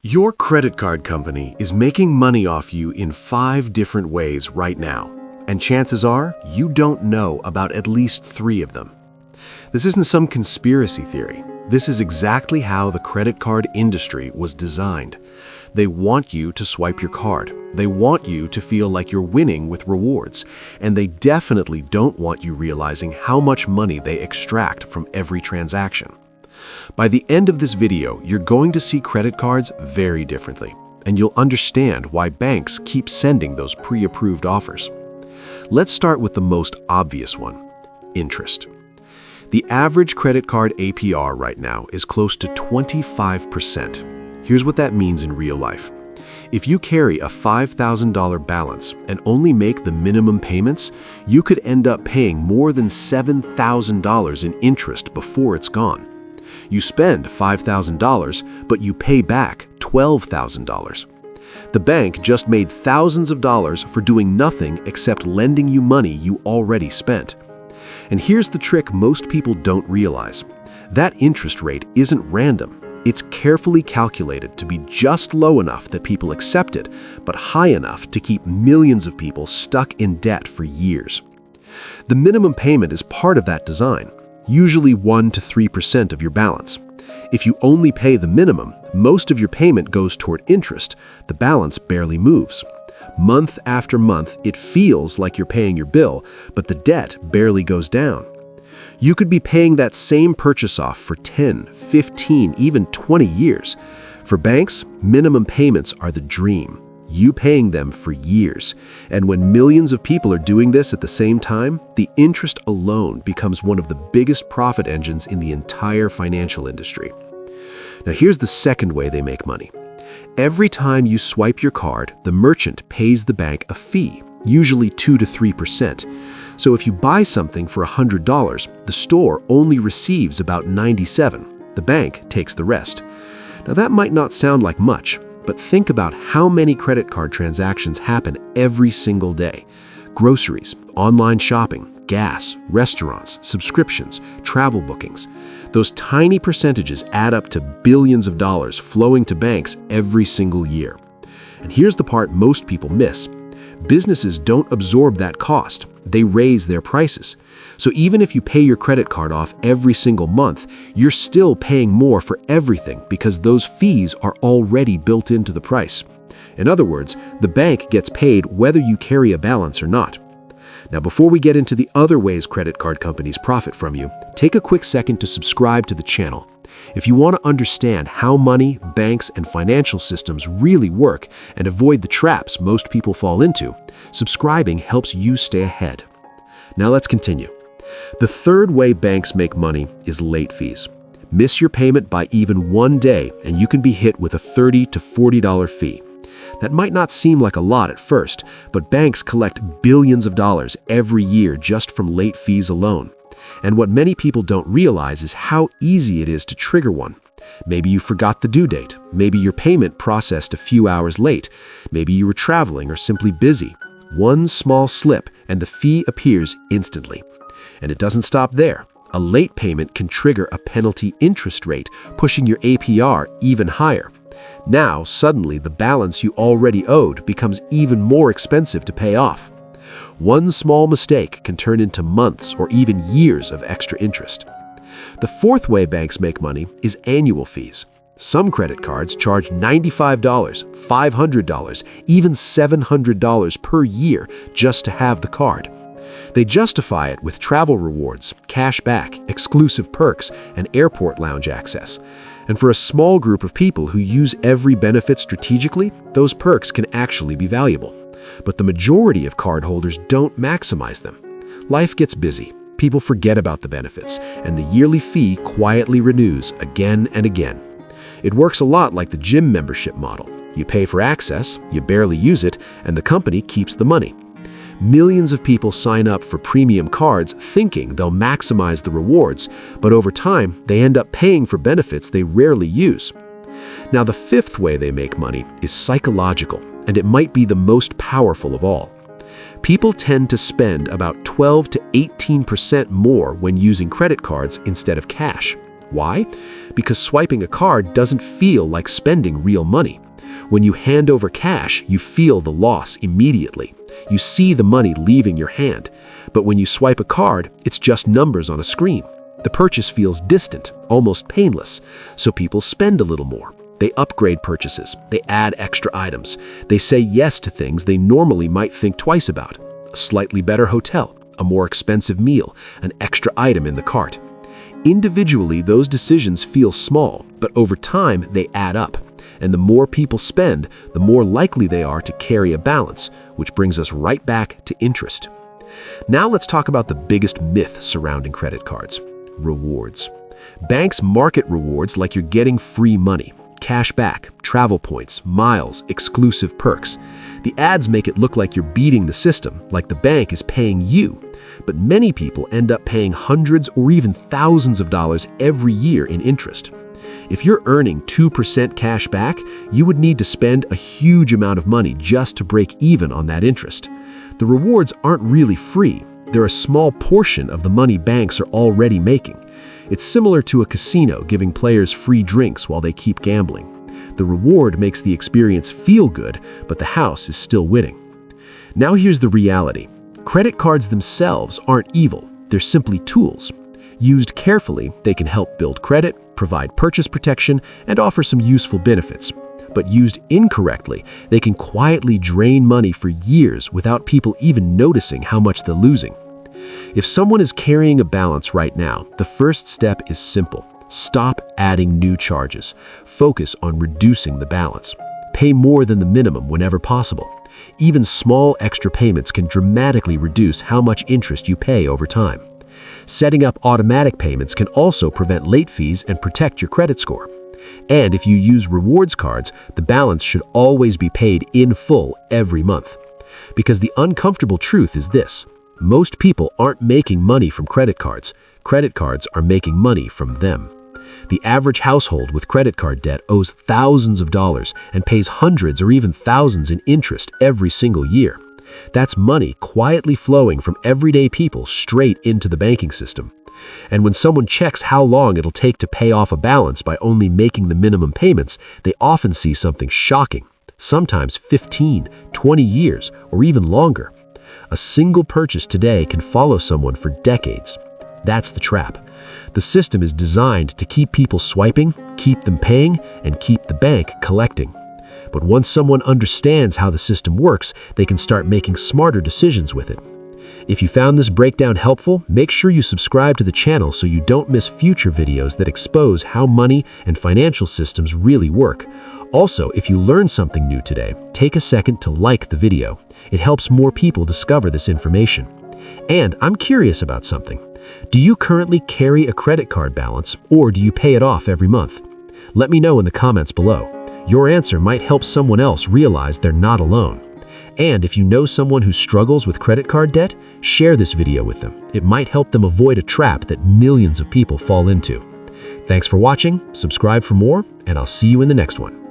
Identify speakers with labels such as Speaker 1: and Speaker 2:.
Speaker 1: Your credit card company is making money off you in 5 different ways right now, and chances are you don't know about at least 3 of them. This isn't some conspiracy theory. This is exactly how the credit card industry was designed. They want you to swipe your card. They want you to feel like you're winning with rewards, and they definitely don't want you realizing how much money they extract from every transaction. By the end of this video, you're going to see credit cards very differently, and you'll understand why banks keep sending those pre-approved offers. Let's start with the most obvious one: interest. The average credit card APR right now is close to 25%. Here's what that means in real life. If you carry a $5,000 balance and only make the minimum payments, you could end up paying more than $7,000 in interest before it's gone. You spend $5,000, but you pay back $12,000. The bank just made thousands of dollars for doing nothing except lending you money you already spent. And here's the trick most people don't realize. That interest rate isn't random. It's carefully calculated to be just low enough that people accept it, but high enough to keep millions of people stuck in debt for years. The minimum payment is part of that design, usually 1 to 3% of your balance. If you only pay the minimum, most of your payment goes toward interest. The balance barely moves. Month after month, it feels like you're paying your bill, but the debt barely goes down. You could be paying that same purchase off for 10, 15, even 20 years. For banks, minimum payments are the dream. You paying them for years. And when millions of people are doing this at the same time, the interest alone becomes one of the biggest profit engines in the entire financial industry. Now here's the second way they make money. Every time you swipe your card, the merchant pays the bank a fee, usually 2 to 3%. So if you buy something for $100, the store only receives about $97. The bank takes the rest. Now that might not sound like much, but think about how many credit card transactions happen every single day. Groceries, online shopping, gas, restaurants, subscriptions, travel bookings. Those tiny percentages add up to billions of dollars flowing to banks every single year. And here's the part most people miss. Businesses don't absorb that cost. They raise their prices. So even if you pay your credit card off every single month, you're still paying more for everything because those fees are already built into the price. In other words, the bank gets paid whether you carry a balance or not. Now, before we get into the other ways credit card companies profit from you, take a quick second to subscribe to the channel. If you want to understand how money, banks, and financial systems really work and avoid the traps most people fall into, subscribing helps you stay ahead. Now let's continue. The third way banks make money is late fees. Miss your payment by even 1 day and you can be hit with a $30 to $40 fee. That might not seem like a lot at first, but banks collect billions of dollars every year just from late fees alone. And what many people don't realize is how easy it is to trigger one. Maybe you forgot the due date. Maybe your payment processed a few hours late. Maybe you were traveling or simply busy. One small slip and the fee appears instantly. And it doesn't stop there. A late payment can trigger a penalty interest rate, pushing your APR even higher. Now, suddenly, the balance you already owed becomes even more expensive to pay off. One small mistake can turn into months or even years of extra interest. The fourth way banks make money is annual fees. Some credit cards charge $95, $500, even $700 per year just to have the card. They justify it with travel rewards, cash back, exclusive perks, and airport lounge access. And for a small group of people who use every benefit strategically, those perks can actually be valuable. But the majority of cardholders don't maximize them. Life gets busy, people forget about the benefits, and the yearly fee quietly renews again and again. It works a lot like the gym membership model. You pay for access, you barely use it, and the company keeps the money. Millions of people sign up for premium cards thinking they'll maximize the rewards, but over time, they end up paying for benefits they rarely use. Now, the fifth way they make money is psychological, and it might be the most powerful of all. People tend to spend about 12 to 18% more when using credit cards instead of cash. Why? Because swiping a card doesn't feel like spending real money. When you hand over cash, you feel the loss immediately. You see the money leaving your hand. But when you swipe a card, it's just numbers on a screen. The purchase feels distant, almost painless, so people spend a little more. They upgrade purchases, they add extra items, they say yes to things they normally might think twice about. A slightly better hotel, a more expensive meal, an extra item in the cart. Individually, those decisions feel small, but over time they add up. And the more people spend, the more likely they are to carry a balance, which brings us right back to interest. Now let's talk about the biggest myth surrounding credit cards: rewards. Banks market rewards like you're getting free money. Cash back, travel points, miles, exclusive perks. The ads make it look like you're beating the system, like the bank is paying you. But many people end up paying hundreds or even thousands of dollars every year in interest. If you're earning 2% cash back, you would need to spend a huge amount of money just to break even on that interest. The rewards aren't really free. They're a small portion of the money banks are already making. It's similar to a casino giving players free drinks while they keep gambling. The reward makes the experience feel good, but the house is still winning. Now here's the reality. Credit cards themselves aren't evil. They're simply tools. Used carefully, they can help build credit, provide purchase protection, and offer some useful benefits. But used incorrectly, they can quietly drain money for years without people even noticing how much they're losing. If someone is carrying a balance right now, the first step is simple. Stop adding new charges. Focus on reducing the balance. Pay more than the minimum whenever possible. Even small extra payments can dramatically reduce how much interest you pay over time. Setting up automatic payments can also prevent late fees and protect your credit score. And if you use rewards cards, the balance should always be paid in full every month. Because the uncomfortable truth is this: most people aren't making money from credit cards. Credit cards are making money from them. The average household with credit card debt owes thousands of dollars and pays hundreds or even thousands in interest every single year. That's money quietly flowing from everyday people straight into the banking system. And when someone checks how long it'll take to pay off a balance by only making the minimum payments, they often see something shocking. Sometimes 15, 20 years, or even longer. A single purchase today can follow someone for decades. That's the trap. The system is designed to keep people swiping, keep them paying, and keep the bank collecting. But once someone understands how the system works, they can start making smarter decisions with it. If you found this breakdown helpful, make sure you subscribe to the channel so you don't miss future videos that expose how money and financial systems really work. Also, if you learned something new today, take a second to like the video. It helps more people discover this information. And I'm curious about something. Do you currently carry a credit card balance, or do you pay it off every month? Let me know in the comments below. Your answer might help someone else realize they're not alone. And if you know someone who struggles with credit card debt, share this video with them. It might help them avoid a trap that millions of people fall into. Thanks for watching, subscribe for more, and I'll see you in the next one.